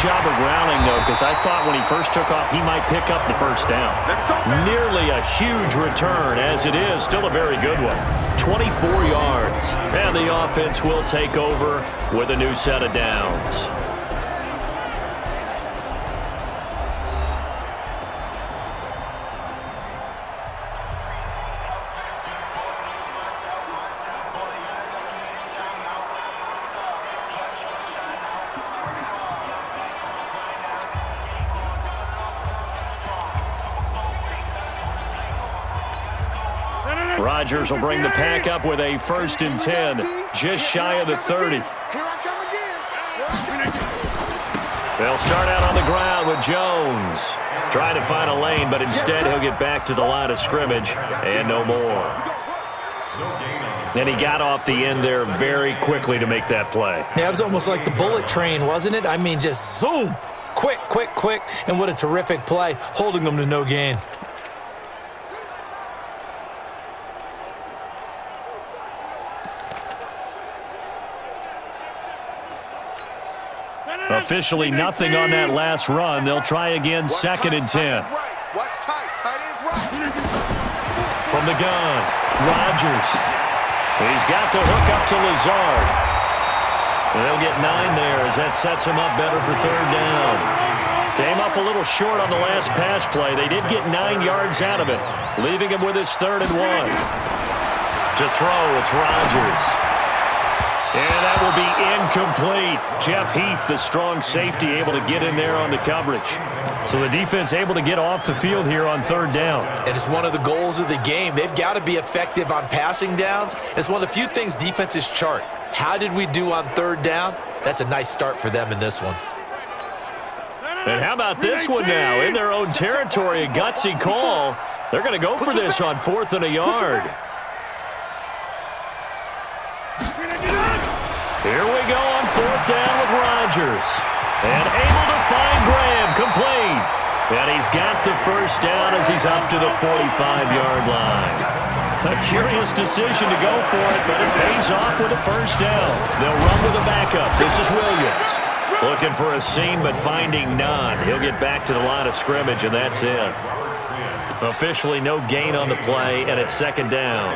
job of grounding, though, because I thought when he first took off he might pick up the first down. Nearly a huge return, as it is. Still a very good one. 24 yards. And the offense will take over with a new set of downs. Rodgers will bring the pack up with a 1st and 10, just shy of the 30. They'll start out on the ground with Jones. Trying to find a lane, but instead he'll get back to the line of scrimmage and no more. And he got off the end there very quickly to make that play. Yeah, it was almost like the bullet train, wasn't it? I mean, just zoom, quick, quick, quick, and what a terrific play, holding them to no gain. Officially nothing on that last run. They'll try again, 2nd and 10. From the gun, Rodgers. He's got the hook up to Lazard. They'll get 9 there as that sets him up better for 3rd down. Came up a little short on the last pass play. They did get 9 yards out of it, leaving him with his 3rd and 1. To throw, it's Rodgers. And that will be incomplete. Jeff Heath, the strong safety, able to get in there on the coverage. So the defense able to get off the field here on 3rd down. And it's one of the goals of the game. They've got to be effective on passing downs. It's one of the few things defenses chart. How did we do on 3rd down? That's a nice start for them in this one. And how about this one now? In their own territory, a gutsy call. They're going to go for this on 4th and a yard. Here we go on 4th down with Rodgers. And able to find Graham, complete. And he's got the 1st down as he's up to the 45-yard line. A curious decision to go for it, but it pays off with a 1st down. They'll run with a backup. This is Williams. Looking for a seam, but finding none. He'll get back to the line of scrimmage, and that's it. Officially no gain on the play, and it's 2nd down.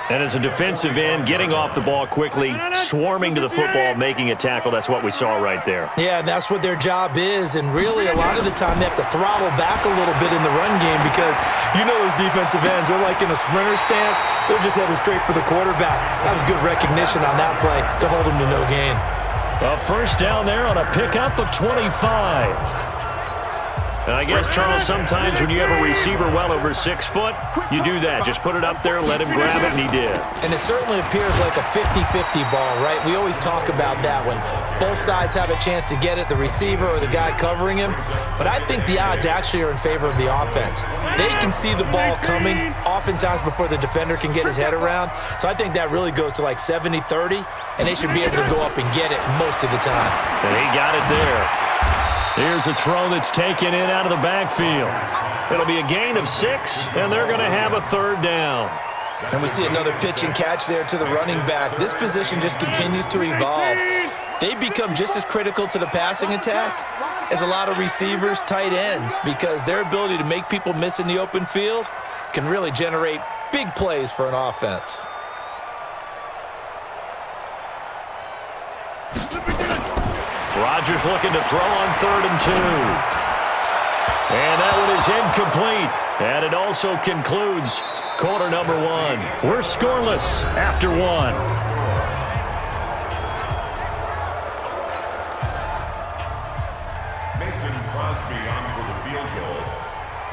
And as a defensive end, getting off the ball quickly, swarming to the football, making a tackle, that's what we saw right there. Yeah, that's what their job is, and really a lot of the time they have to throttle back a little bit in the run game because you know those defensive ends, they're like in a sprinter stance, they're just headed straight for the quarterback. That was good recognition on that play to hold them to no gain. A 1st down there on a pickup of 25. And I guess, Charles, sometimes when you have a receiver well over 6 foot, you do that. Just put it up there, let him grab it, and he did. And it certainly appears like a 50-50 ball, right? We always talk about that when both sides have a chance to get it, the receiver or the guy covering him. But I think the odds actually are in favor of the offense. They can see the ball coming oftentimes before the defender can get his head around. So I think that really goes to like 70-30, and they should be able to go up and get it most of the time. And he got it there. Here's a throw that's taken in out of the backfield. It'll be a gain of 6, and they're going to have a 3rd down. And we see another pitch and catch there to the running back. This position just continues to evolve. They become just as critical to the passing attack as a lot of receivers, tight ends, because their ability to make people miss in the open field can really generate big plays for an offense. Rodgers looking to throw on 3rd and 2. And that one is incomplete. And it also concludes quarter number 1. We're scoreless after 1. Mason Crosby on for the field goal.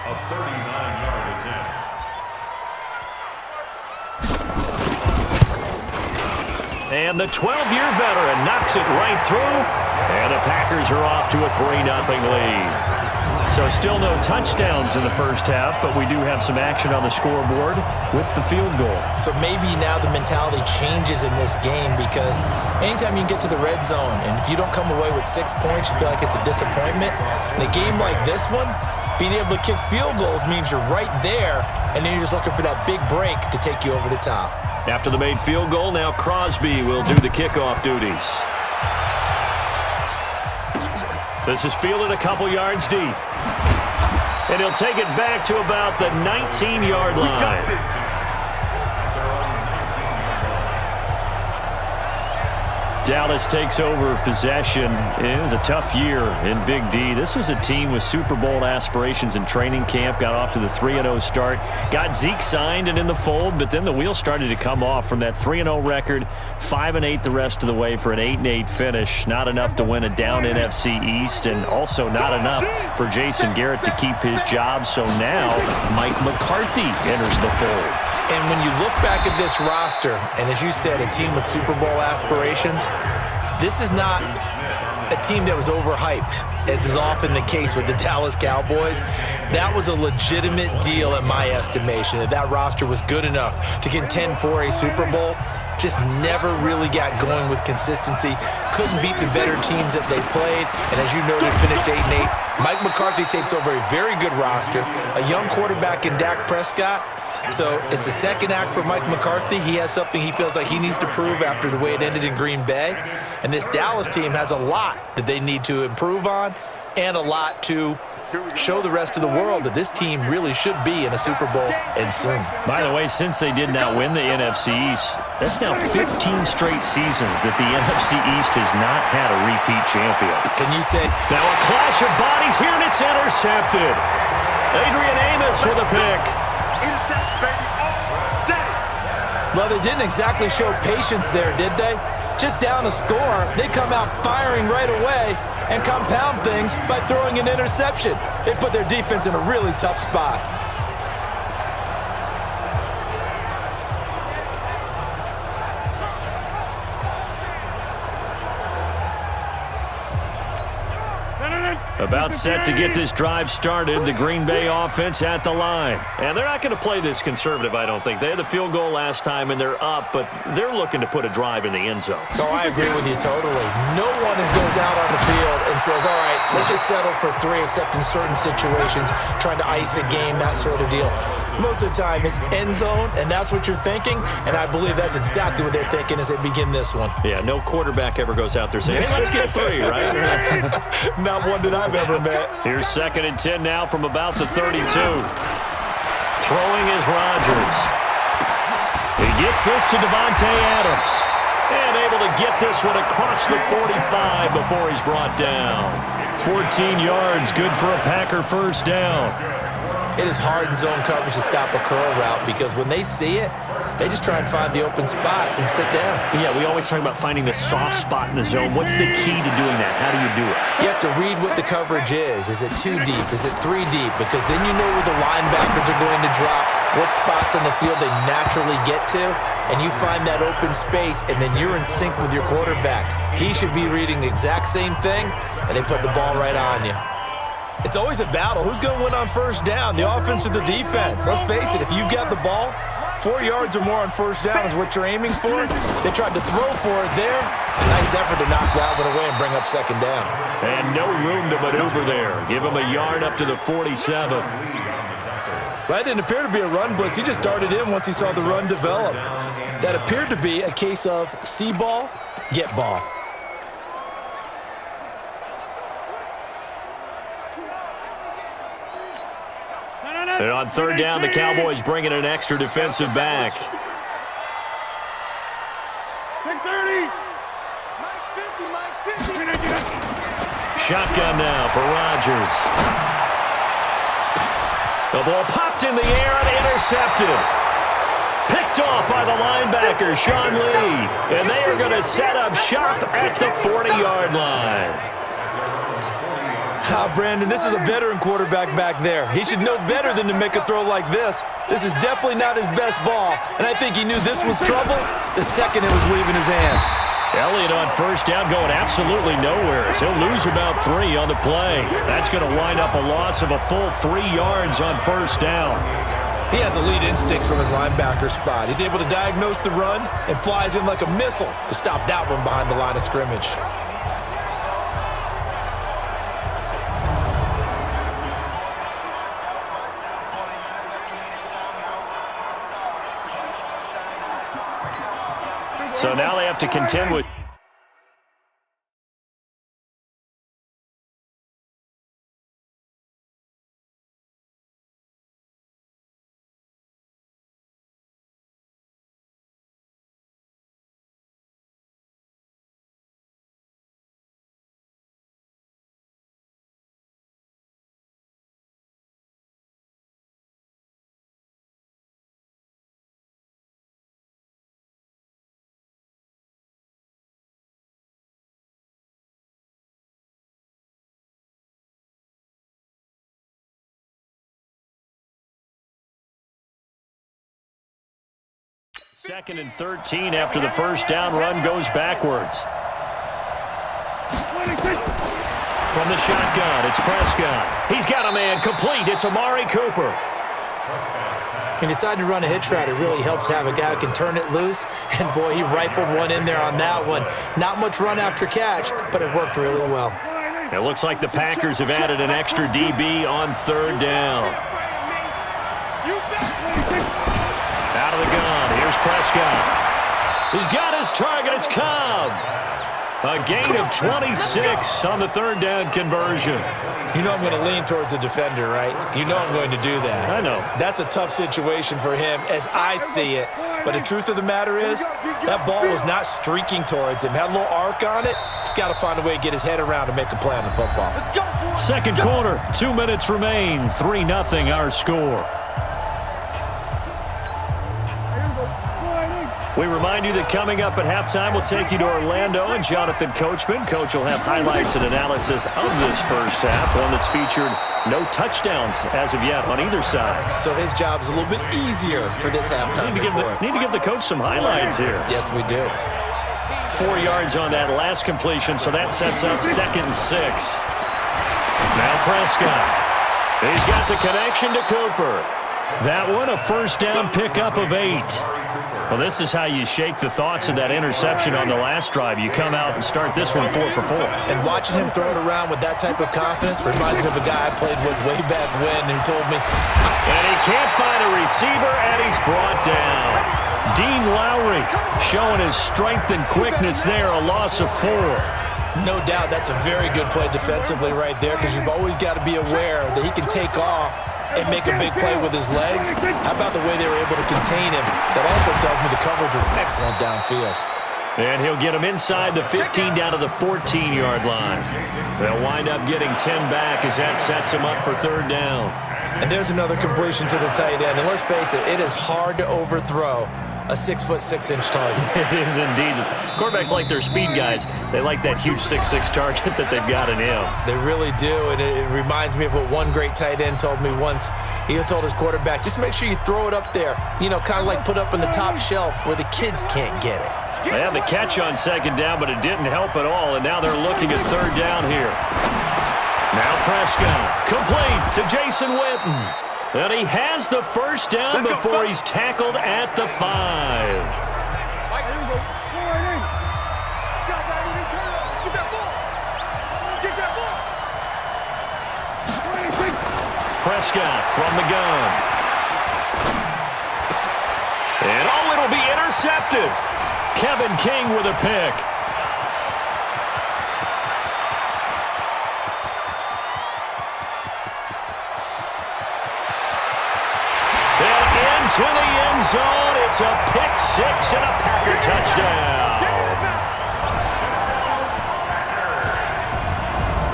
A 39-yard attempt. And the 12-year veteran knocks it right through. And the Packers are off to a 3-0 lead. So still no touchdowns in the first half, but we do have some action on the scoreboard with the field goal. So maybe now the mentality changes in this game because anytime you can get to the red zone, and if you don't come away with 6 points, you feel like it's a disappointment. In a game like this one, being able to kick field goals means you're right there, and then you're just looking for that big break to take you over the top. After the made field goal, now Crosby will do the kickoff duties. This is fielded a couple yards deep. And he'll take it back to about the 19-yard line. Dallas takes over possession. It was a tough year in Big D. This was a team with Super Bowl aspirations in training camp. Got off to the 3-0 start. Got Zeke signed and in the fold, but then the wheels started to come off from that 3-0 record. 5-8 the rest of the way for an 8-8 finish. Not enough to win a down NFC East, and also not enough for Jason Garrett to keep his job. So now Mike McCarthy enters the fold. And when you look back at this roster, and as you said, a team with Super Bowl aspirations, this is not a team that was overhyped, as is often the case with the Dallas Cowboys. That was a legitimate deal in my estimation, that roster was good enough to contend for a Super Bowl. Just never really got going with consistency. Couldn't beat the better teams that they played. And as you noted, finished 8-8. Mike McCarthy takes over a very good roster, a young quarterback in Dak Prescott. So it's the second act for Mike McCarthy. He has something he feels like he needs to prove after the way it ended in Green Bay. And this Dallas team has a lot that they need to improve on and a lot to show the rest of the world that this team really should be in a Super Bowl and soon. By the way, since they did not win the NFC East, that's now 15 straight seasons that the NFC East has not had a repeat champion. Can you say? Now a clash of bodies here, and it's intercepted. Adrian Amos with a pick. Well, they didn't exactly show patience there, did they? Just down a score, they come out firing right away and compound things by throwing an interception. They put their defense in a really tough spot. About set to get this drive started. The Green Bay offense at the line. And they're not going to play this conservative, I don't think. They had the field goal last time, and they're up, but they're looking to put a drive in the end zone. Oh, I agree with you totally. No one goes out on the field and says, all right, let's just settle for 3, except in certain situations, trying to ice a game, that sort of deal. Most of the time, it's end zone, and that's what you're thinking, and I believe that's exactly what they're thinking as they begin this one. Yeah, no quarterback ever goes out there saying, hey, let's get 3, right? Not one that I've ever met. Here's 2nd and 10 now from about the 32. Throwing is Rodgers. He gets this to Davante Adams. And able to get this one across the 45 before he's brought down. 14 yards, good for a Packer first down. It is hard in zone coverage to stop a curl route because when they see it, they just try and find the open spot and sit down. Yeah, we always talk about finding the soft spot in the zone. What's the key to doing that? How do you do it? You have to read what the coverage is. Is it 2 deep? Is it 3 deep? Because then you know where the linebackers are going to drop, what spots on the field they naturally get to, and you find that open space, and then you're in sync with your quarterback. He should be reading the exact same thing, and they put the ball right on you. It's always a battle. Who's going to win on first down, the offense or the defense? Let's face it, if you've got the ball, 4 yards or more on first down is what you're aiming for. They tried to throw for it there. Nice effort to knock that one away and bring up 2nd down. And no room to maneuver there. Give him a yard up to the 47. That didn't appear to be a run blitz. He just darted in once he saw the run develop. That appeared to be a case of see ball, get ball. And on 3rd down, the Cowboys bring in an extra defensive back. 30. Mike's 50. Shotgun now for Rodgers. The ball popped in the air and intercepted. Picked off by the linebacker, Sean Lee. And they are going to set up shop at the 40-yard line. Brandon, this is a veteran quarterback back there. He should know better than to make a throw like this. This is definitely not his best ball, and I think he knew this was trouble the second it was leaving his hand. Elliott on first down going absolutely nowhere. So he'll lose about 3 on the play. That's going to wind up a loss of a full 3 yards on first down. He has elite instincts from his linebacker spot. He's able to diagnose the run and flies in like a missile to stop that one behind the line of scrimmage. So now they have to contend with 2nd and 13 after the first down run goes backwards. From the shotgun, it's Prescott. He's got a man complete. It's Amari Cooper. When you decide to run a hitch route, it really helps to have a guy who can turn it loose. And, boy, he rifled one in there on that one. Not much run after catch, but it worked really well. It looks like the Packers have added an extra DB on 3rd down. Out of the gun, here's Prescott. He's got his target, it's Cobb. A gain of 26 on the 3rd down conversion. You know I'm going to lean towards the defender, right? You know I'm going to do that. I know. That's a tough situation for him as I see it. But the truth of the matter is, that ball was not streaking towards him. Had a little arc on it. He's got to find a way to get his head around and make a play on the football. Second quarter, 2 minutes remain. 3-0 our score. We remind you that coming up at halftime, we'll take you to Orlando and Jonathan Coachman. Coach will have highlights and analysis of this first half, one that's featured no touchdowns as of yet on either side. So his job's a little bit easier for this halftime report. Need to give the coach some highlights here. Yes, we do. 4 yards on that last completion, so that sets up 2nd and 6. Now Prescott. He's got the connection to Cooper. That one, a first down pickup of 8. Well, this is how you shake the thoughts of that interception on the last drive. You come out and start this one 4 for 4. And watching him throw it around with that type of confidence reminds me of a guy I played with way back when who told me. And he can't find a receiver, and he's brought down. Dean Lowry showing his strength and quickness there, a loss of 4. No doubt that's a very good play defensively right there because you've always got to be aware that he can take off and make a big play with his legs. How about the way they were able to contain him? That also tells me the coverage was excellent downfield. And he'll get him inside the 15 down to the 14-yard line. They'll wind up getting 10 back as that sets him up for 3rd down. And there's another completion to the tight end. And let's face it, it is hard to overthrow a 6'6" target. It is indeed. Quarterbacks like their speed guys. They like that huge 6'6" target that they've got in him. They really do, and it reminds me of what one great tight end told me once. He told his quarterback, just make sure you throw it up there, you know, kind of like put up on the top shelf where the kids can't get it. They had the catch on 2nd down, but it didn't help at all, and now they're looking at 3rd down here. Now Prescott, complete to Jason Witten. And he has the first down before he's tackled at the 5. Prescott from the gun. And oh, it'll be intercepted. Kevin King with a pick. To the end zone, it's a pick 6 and a Packer touchdown.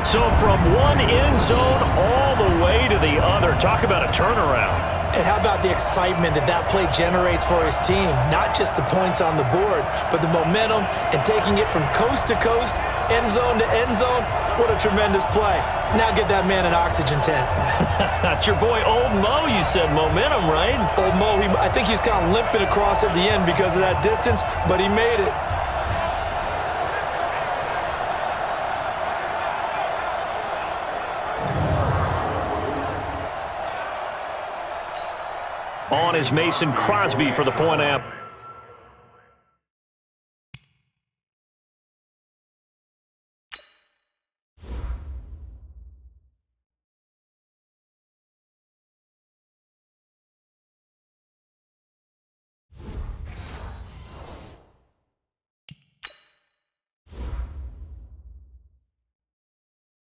So from one end zone all the way to the other. Talk about a turnaround. And how about the excitement that play generates for his team? Not just the points on the board, but the momentum and taking it from coast to coast, end zone to end zone. What a tremendous play. Now get that man an oxygen tent. That's your boy Old Mo. You said momentum, right? Old Mo, I think he's kind of limping across at the end because of that distance, but he made it. On is Mason Crosby for the point after.